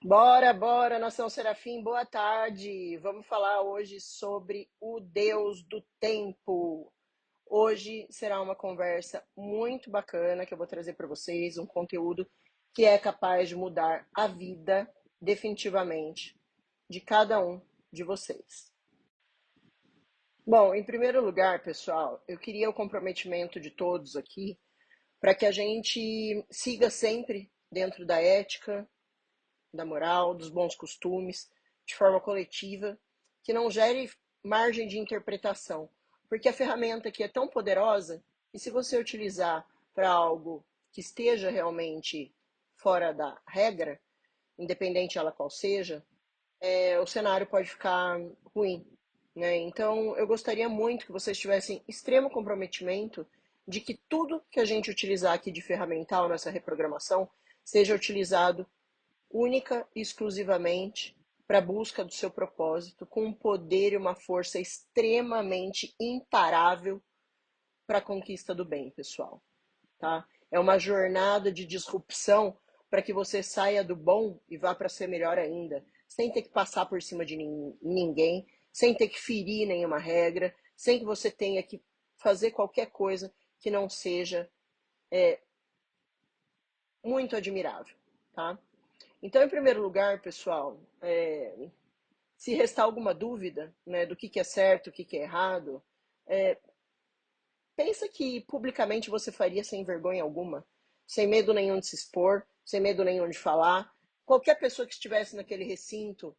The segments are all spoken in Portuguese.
Bora, bora, Nação Serafim, boa tarde. Vamos falar hoje sobre o Deus do Tempo. Hoje será uma conversa muito bacana que eu vou trazer para vocês, um conteúdo que é capaz de mudar a vida definitivamente de cada um de vocês. Bom, em primeiro lugar, pessoal, eu queria o comprometimento de todos aqui para que a gente siga sempre dentro da ética, da moral, dos bons costumes, de forma coletiva, que não gere margem de interpretação. Porque a ferramenta aqui é tão poderosa que se você utilizar para algo que esteja realmente fora da regra, independente ela qual seja, o cenário pode ficar ruim. Né? Então, eu gostaria muito que vocês tivessem extremo comprometimento de que tudo que a gente utilizar aqui de ferramental nessa reprogramação seja utilizado única e exclusivamente para a busca do seu propósito, com um poder e uma força extremamente imparável para a conquista do bem, pessoal. Tá? É uma jornada de disrupção para que você saia do bom e vá para ser melhor ainda, sem ter que passar por cima de ninguém, sem ter que ferir nenhuma regra, sem que você tenha que fazer qualquer coisa que não seja muito admirável. Tá? Então, em primeiro lugar, pessoal, se restar alguma dúvida, né, do que é certo, o que é errado, pensa que publicamente você faria sem vergonha alguma, sem medo nenhum de se expor, sem medo nenhum de falar. Qualquer pessoa que estivesse naquele recinto,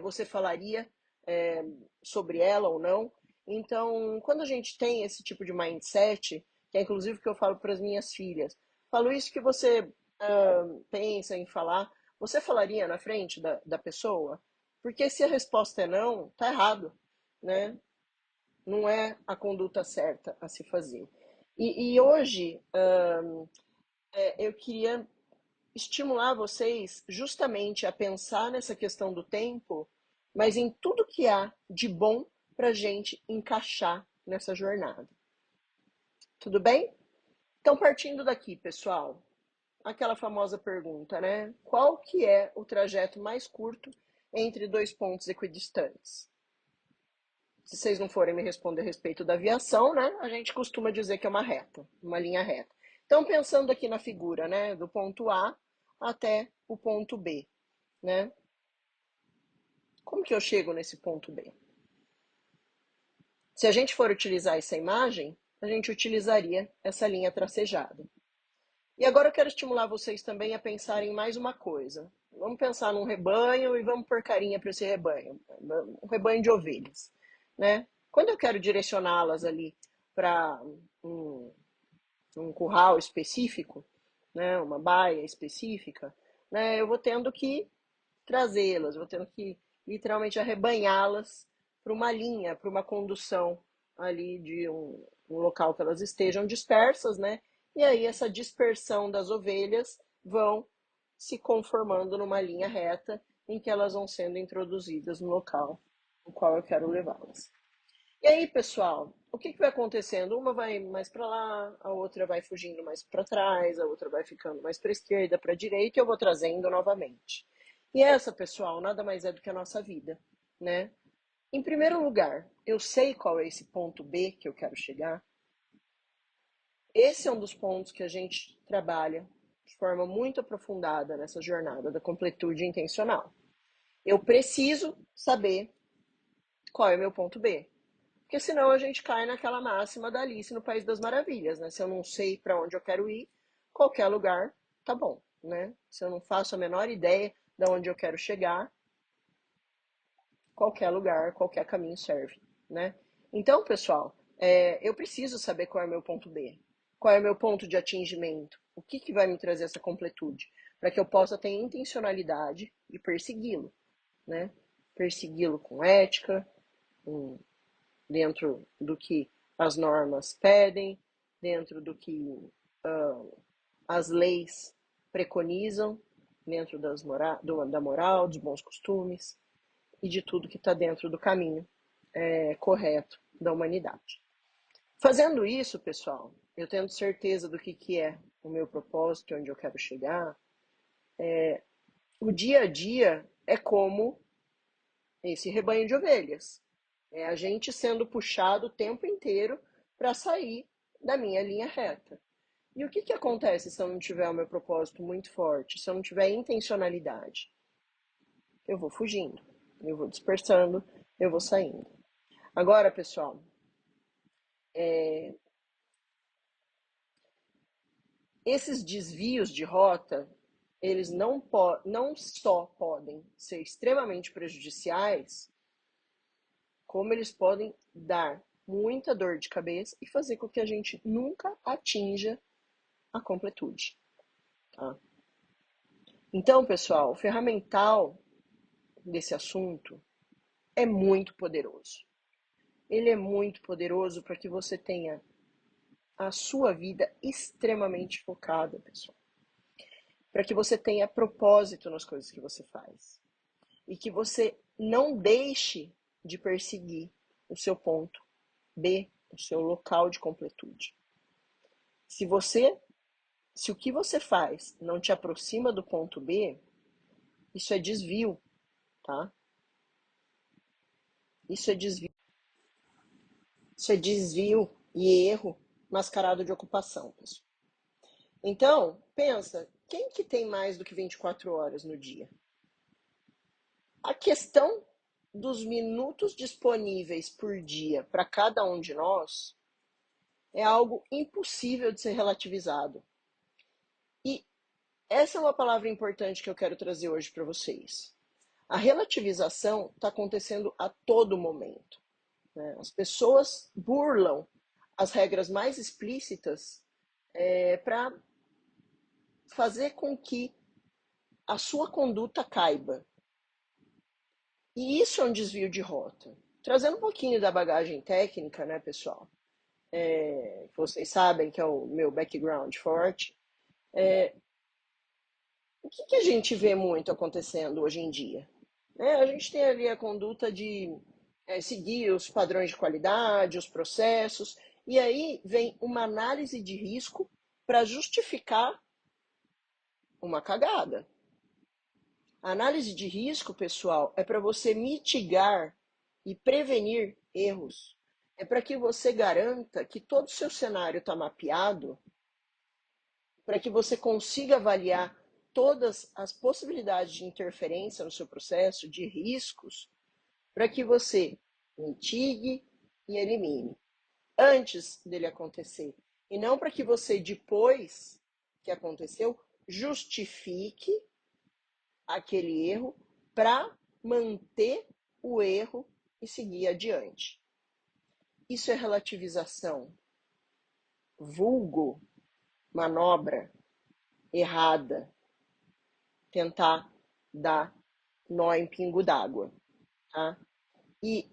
você falaria é, sobre ela ou não. Então, quando a gente tem esse tipo de mindset, que é inclusive o que eu falo para as minhas filhas, falo isso que você pensa em falar, você falaria na frente da pessoa? Porque se a resposta é não, tá errado, né? Não é a conduta certa a se fazer. E hoje eu queria estimular vocês justamente a pensar nessa questão do tempo, mas em tudo que há de bom para a gente encaixar nessa jornada. Tudo bem? Então, partindo daqui, pessoal, aquela famosa pergunta, né? Qual que é o trajeto mais curto entre dois pontos equidistantes? Se vocês não forem me responder a respeito da aviação, né, a gente costuma dizer que é uma reta, uma linha reta. Então, pensando aqui na figura, né, do ponto A até o ponto B, né? Como que eu chego nesse ponto B? Se a gente for utilizar essa imagem, a gente utilizaria essa linha tracejada. E agora eu quero estimular vocês também a pensarem em mais uma coisa. Vamos pensar num rebanho e vamos pôr carinha para esse rebanho. Um rebanho de ovelhas, né? Quando eu quero direcioná-las ali para um, um curral específico, né, uma baia específica, né, eu vou tendo que trazê-las, vou tendo que literalmente arrebanhá-las para uma linha, para uma condução ali de um local que elas estejam dispersas, né? E aí essa dispersão das ovelhas vão se conformando numa linha reta em que elas vão sendo introduzidas no local no qual eu quero levá-las. E aí, pessoal, o que vai acontecendo? Uma vai mais para lá, a outra vai fugindo mais para trás, a outra vai ficando mais para a esquerda, para a direita, e eu vou trazendo novamente. E essa, pessoal, nada mais é do que a nossa vida, né? Em primeiro lugar, eu sei qual é esse ponto B que eu quero chegar. Esse é um dos pontos que a gente trabalha de forma muito aprofundada nessa jornada da completude intencional. Eu preciso saber qual é o meu ponto B. Porque senão a gente cai naquela máxima da Alice no País das Maravilhas, né? Se eu não sei para onde eu quero ir, qualquer lugar tá bom, né? Se eu não faço a menor ideia de onde eu quero chegar, qualquer lugar, qualquer caminho serve, né? Então, pessoal, eu preciso saber qual é o meu ponto B, qual é o meu ponto de atingimento, o que vai me trazer essa completude, para que eu possa ter intencionalidade de persegui-lo, né? Persegui-lo com ética, com dentro do que as normas pedem, dentro do que as leis preconizam, dentro da moral, dos bons costumes e de tudo que está dentro do caminho correto da humanidade. Fazendo isso, pessoal, eu tendo certeza do que é o meu propósito, onde eu quero chegar, O dia a dia é como esse rebanho de ovelhas. É a gente sendo puxado o tempo inteiro para sair da minha linha reta. E o que, que acontece se eu não tiver o meu propósito muito forte, se eu não tiver intencionalidade? Eu vou fugindo, eu vou dispersando, eu vou saindo. Agora, pessoal, esses desvios de rota, eles não só podem ser extremamente prejudiciais, como eles podem dar muita dor de cabeça e fazer com que a gente nunca atinja a completude. Tá? Então, pessoal, o ferramental desse assunto é muito poderoso. Ele é muito poderoso para que você tenha a sua vida extremamente focada, pessoal. Para que você tenha propósito nas coisas que você faz. E que você não deixe de perseguir o seu ponto B, o seu local de completude. Se o que você faz não te aproxima do ponto B, isso é desvio, tá? Isso é desvio. Isso é desvio e erro mascarado de ocupação, pessoal. Então, pensa, quem que tem mais do que 24 horas no dia? A questão dos minutos disponíveis por dia para cada um de nós é algo impossível de ser relativizado. E essa é uma palavra importante que eu quero trazer hoje para vocês. A relativização está acontecendo a todo momento. Né? As pessoas burlam as regras mais explícitas para fazer com que a sua conduta caiba. E isso é um desvio de rota. Trazendo um pouquinho da bagagem técnica, né, pessoal? Vocês sabem que é o meu background forte. O que a gente vê muito acontecendo hoje em dia? A gente tem ali a conduta de seguir os padrões de qualidade, os processos, e aí vem uma análise de risco para justificar uma cagada. A análise de risco, pessoal, é para você mitigar e prevenir erros. É para que você garanta que todo o seu cenário está mapeado, para que você consiga avaliar todas as possibilidades de interferência no seu processo, de riscos, para que você mitigue e elimine antes dele acontecer. E não para que você, depois que aconteceu, justifique aquele erro para manter o erro e seguir adiante. Isso é relativização. Vulgo, manobra errada, tentar dar nó em pingo d'água, tá? E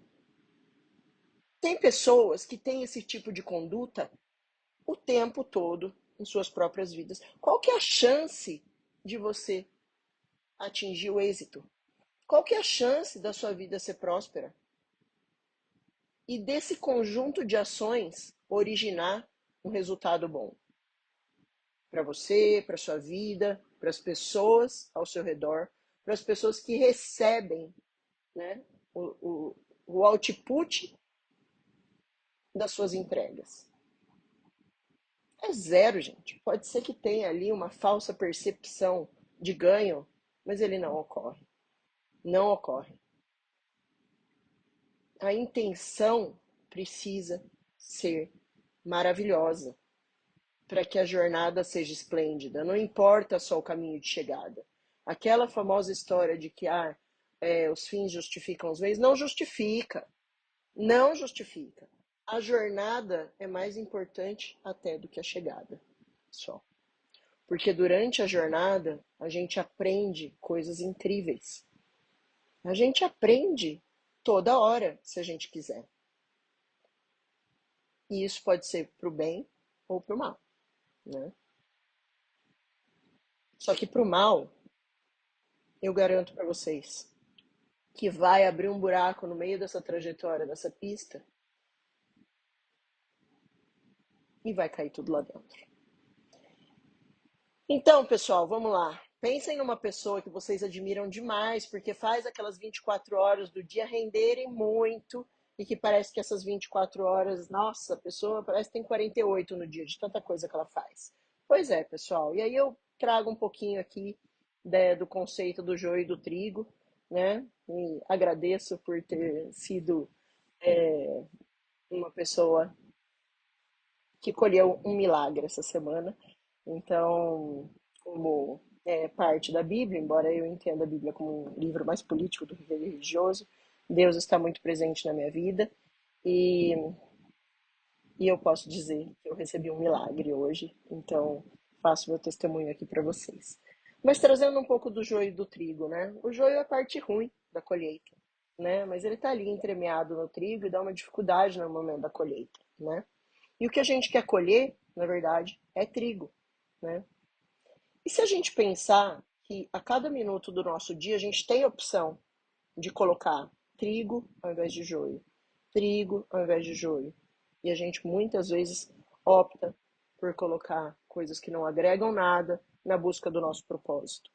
tem pessoas que têm esse tipo de conduta o tempo todo em suas próprias vidas. Qual que é a chance de você atingir o êxito? Qual que é a chance da sua vida ser próspera? E desse conjunto de ações originar um resultado bom para você, para sua vida, para as pessoas ao seu redor, para as pessoas que recebem, né, o output das suas entregas. É zero, gente. Pode ser que tenha ali uma falsa percepção de ganho, mas ele não ocorre. Não ocorre. A intenção precisa ser maravilhosa para que a jornada seja esplêndida. Não importa só o caminho de chegada. Aquela famosa história de que os fins justificam os meios, não justifica. Não justifica. A jornada é mais importante até do que a chegada. Só. Porque durante a jornada a gente aprende coisas incríveis. A gente aprende toda hora, se a gente quiser. E isso pode ser para o bem ou para o mal, né? Só que para o mal, eu garanto para vocês que vai abrir um buraco no meio dessa trajetória, dessa pista, e vai cair tudo lá dentro. Então, pessoal, vamos lá. Pensem numa pessoa que vocês admiram demais, porque faz aquelas 24 horas do dia renderem muito e que parece que essas 24 horas, nossa, a pessoa parece que tem 48 no dia, de tanta coisa que ela faz. Pois é, pessoal. E aí eu trago um pouquinho aqui do conceito do joio e do trigo, né? E agradeço por ter sido uma pessoa que colheu um milagre essa semana. Então, como é parte da Bíblia, embora eu entenda a Bíblia como um livro mais político do que religioso, Deus está muito presente na minha vida e, e eu posso dizer que eu recebi um milagre hoje. Então, faço meu testemunho aqui para vocês. Mas trazendo um pouco do joio e do trigo, né? O joio é a parte ruim da colheita, né? Mas ele está ali entremeado no trigo e dá uma dificuldade no momento da colheita, né? E o que a gente quer colher, na verdade, é trigo, né? E se a gente pensar que a cada minuto do nosso dia a gente tem a opção de colocar trigo ao invés de joio, trigo ao invés de joio, e a gente muitas vezes opta por colocar coisas que não agregam nada na busca do nosso propósito.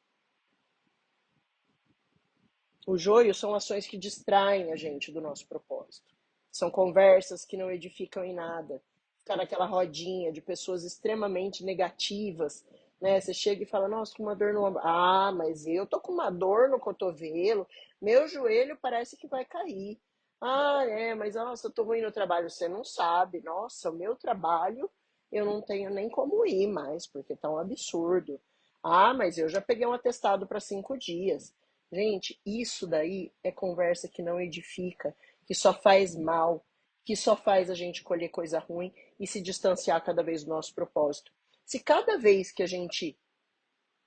O joio são ações que distraem a gente do nosso propósito. São conversas que não edificam em nada. Ficar naquela rodinha de pessoas extremamente negativas, né? Você chega e fala, nossa, com uma dor no ombro. Ah, mas eu tô com uma dor no cotovelo, meu joelho parece que vai cair. Ah, é, mas nossa, eu tô ruim no trabalho. Você não sabe. Nossa, o meu trabalho eu não tenho nem como ir mais, porque tá um absurdo. Ah, mas eu já peguei um atestado para 5 dias. Gente, isso daí é conversa que não edifica, que só faz mal, que só faz a gente colher coisa ruim e se distanciar cada vez do nosso propósito. Se cada vez que a gente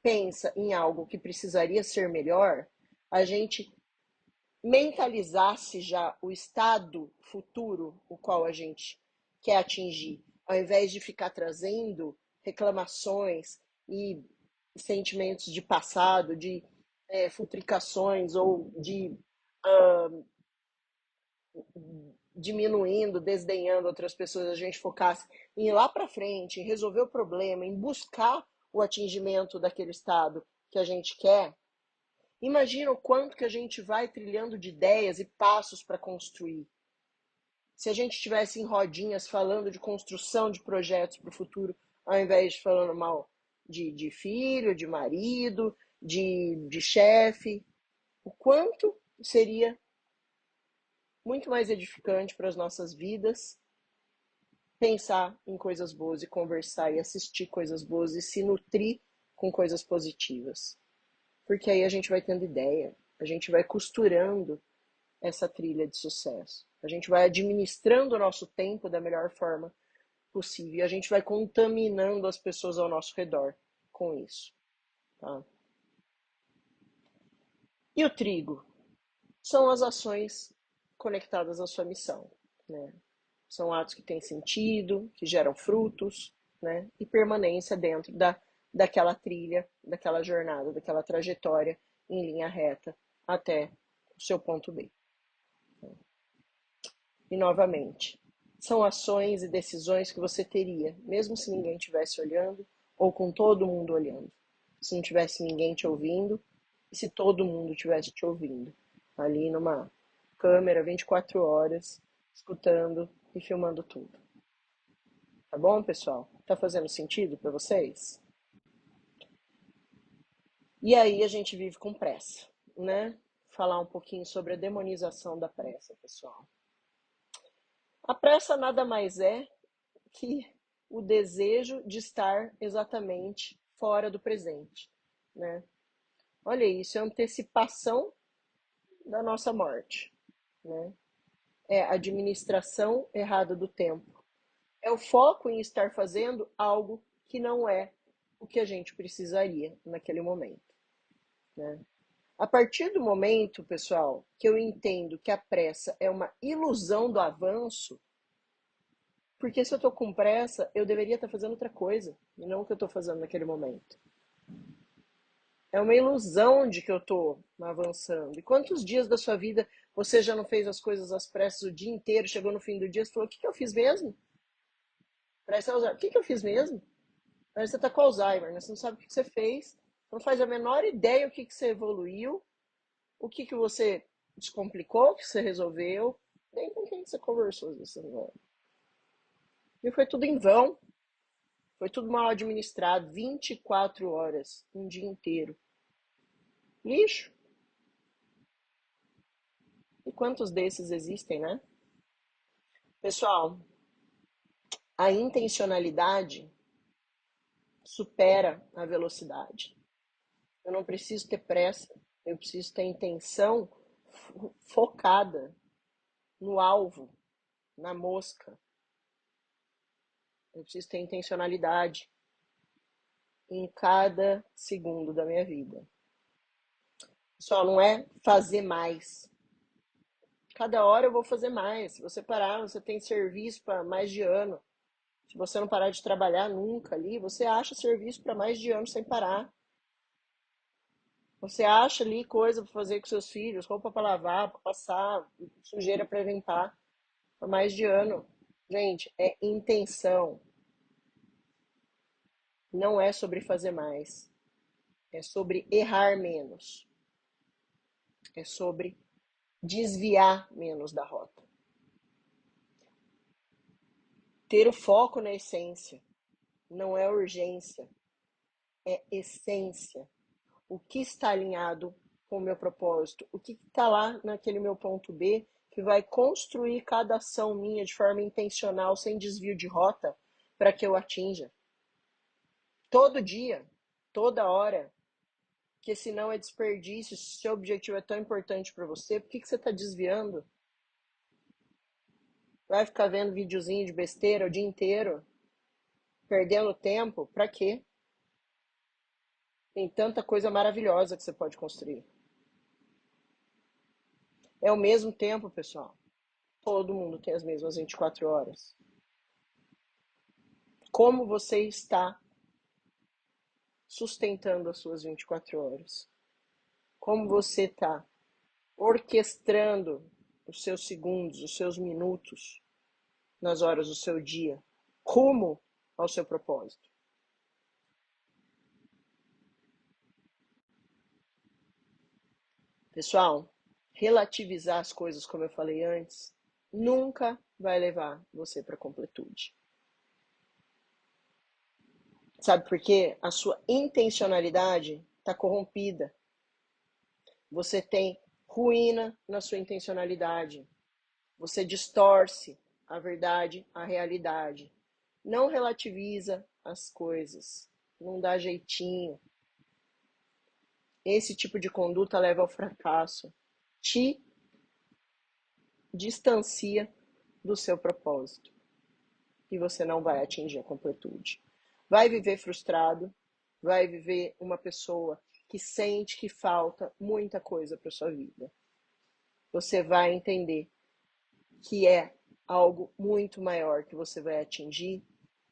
pensa em algo que precisaria ser melhor, a gente mentalizasse já o estado futuro o qual a gente quer atingir, ao invés de ficar trazendo reclamações e sentimentos de passado, de futricações ou de diminuindo, desdenhando outras pessoas, a gente focasse em ir lá para frente, em resolver o problema, em buscar o atingimento daquele estado que a gente quer, imagina o quanto que a gente vai trilhando de ideias e passos para construir. Se a gente estivesse em rodinhas falando de construção de projetos para o futuro, ao invés de falando mal de filho, de marido, de chefe, o quanto seria muito mais edificante para as nossas vidas pensar em coisas boas e conversar e assistir coisas boas e se nutrir com coisas positivas. Porque aí a gente vai tendo ideia, a gente vai costurando essa trilha de sucesso. A gente vai administrando o nosso tempo da melhor forma possível e a gente vai contaminando as pessoas ao nosso redor com isso. Tá? E o trigo? São as ações conectadas à sua missão. Né? São atos que têm sentido, que geram frutos, né? E permanência dentro daquela trilha, daquela jornada, daquela trajetória em linha reta até o seu ponto B. E novamente, são ações e decisões que você teria, mesmo se ninguém estivesse olhando ou com todo mundo olhando. Se não tivesse ninguém te ouvindo e se todo mundo estivesse te ouvindo. Ali numa câmera 24 horas, escutando e filmando tudo. Tá bom, pessoal? Tá fazendo sentido para vocês? E aí a gente vive com pressa, né? Falar um pouquinho sobre a demonização da pressa, pessoal. A pressa nada mais é que o desejo de estar exatamente fora do presente, né? Olha isso, é antecipação da nossa morte, né? É a administração errada do tempo. É o foco em estar fazendo algo que não é o que a gente precisaria naquele momento, né? A partir do momento, pessoal, que eu entendo que a pressa é uma ilusão do avanço, porque se eu estou com pressa, eu deveria estar fazendo outra coisa, e não o que eu estou fazendo naquele momento. É uma ilusão de que eu estou avançando. E quantos dias da sua vida você já não fez as coisas às pressas o dia inteiro, chegou no fim do dia e falou, o que eu fiz mesmo? Presta Alzheimer. O que eu fiz mesmo? Aí você está com Alzheimer, né? Você não sabe o que você fez, Não faz a menor ideia o que você evoluiu, o que você descomplicou, o que você resolveu, nem com quem você conversou. E foi tudo em vão, foi tudo mal administrado, 24 horas, um dia inteiro. Lixo. E quantos desses existem, né? Pessoal, a intencionalidade supera a velocidade. Eu não preciso ter pressa, eu preciso ter intenção focada no alvo, na mosca. Eu preciso ter intencionalidade em cada segundo da minha vida. Só não é fazer mais. Cada hora eu vou fazer mais. Se você parar, você tem serviço para mais de ano. Se você não parar de trabalhar nunca ali, você acha serviço para mais de ano sem parar. Você acha ali coisa para fazer com seus filhos, roupa para lavar, para passar, sujeira para limpar, para mais de ano. Gente, é intenção. Não é sobre fazer mais. É sobre errar menos. É sobre desviar menos da rota. Ter o foco na essência. Não é urgência, é essência. O que está alinhado com o meu propósito? O que está lá naquele meu ponto B que vai construir cada ação minha de forma intencional, sem desvio de rota, para que eu atinja? Todo dia, toda hora, que senão é desperdício. Se seu objetivo é tão importante para você, por que você está desviando? Vai ficar vendo videozinho de besteira o dia inteiro, perdendo tempo? Para quê? Tem tanta coisa maravilhosa que você pode construir. É o mesmo tempo, pessoal. Todo mundo tem as mesmas 24 horas. Como você está sustentando as suas 24 horas? Como você está orquestrando os seus segundos, os seus minutos nas horas do seu dia, rumo ao seu propósito? Pessoal, relativizar as coisas, como eu falei antes, nunca vai levar você para a completude. Sabe por quê? A sua intencionalidade está corrompida. Você tem ruína na sua intencionalidade. Você distorce a verdade, a realidade. Não relativiza as coisas. Não dá jeitinho. Esse tipo de conduta leva ao fracasso. Te distancia do seu propósito. E você não vai atingir a completude. Vai viver frustrado, vai viver uma pessoa que sente que falta muita coisa para sua vida. Você vai entender que é algo muito maior que você vai atingir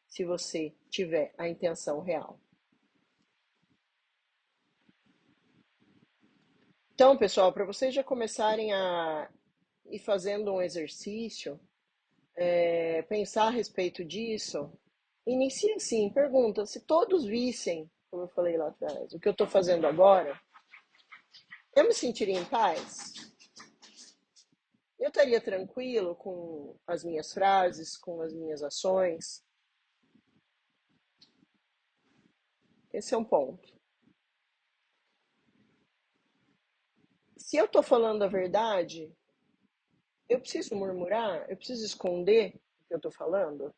se você tiver a intenção real. Então, pessoal, para vocês já começarem a ir fazendo um exercício, pensar a respeito disso, inicie assim, pergunta, se todos vissem, como eu falei lá atrás, o que eu estou fazendo agora, eu me sentiria em paz? Eu estaria tranquilo com as minhas frases, com as minhas ações? Esse é um ponto. Se eu estou falando a verdade, eu preciso murmurar? Eu preciso esconder o que eu estou falando?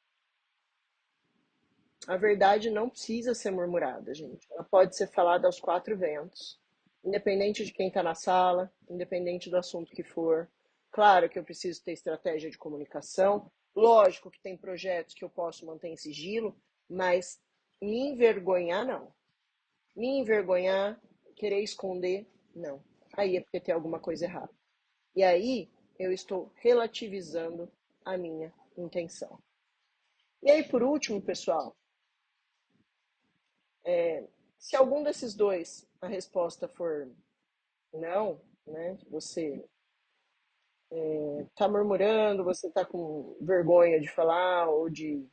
A verdade não precisa ser murmurada, gente. Ela pode ser falada aos quatro ventos, independente de quem está na sala, independente do assunto que for. Claro que eu preciso ter estratégia de comunicação. Lógico que tem projetos que eu posso manter em sigilo, mas me envergonhar, não. Me envergonhar, querer esconder, não. Aí é porque tem alguma coisa errada. E aí eu estou relativizando a minha intenção. E aí, por último, pessoal, se algum desses dois a resposta for não, né? Você está murmurando, você está com vergonha de falar ou de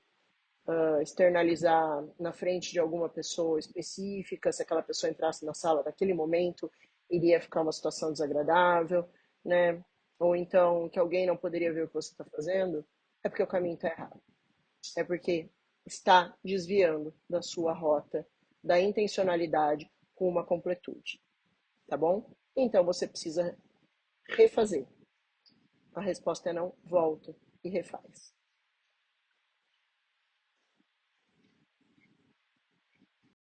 externalizar na frente de alguma pessoa específica, se aquela pessoa entrasse na sala naquele momento, iria ficar uma situação desagradável, né? Ou então que alguém não poderia ver o que você está fazendo, é porque o caminho está errado. É porque está desviando da sua rota, da intencionalidade com uma completude, tá bom? Então você precisa refazer. A resposta é não, volta e refaz.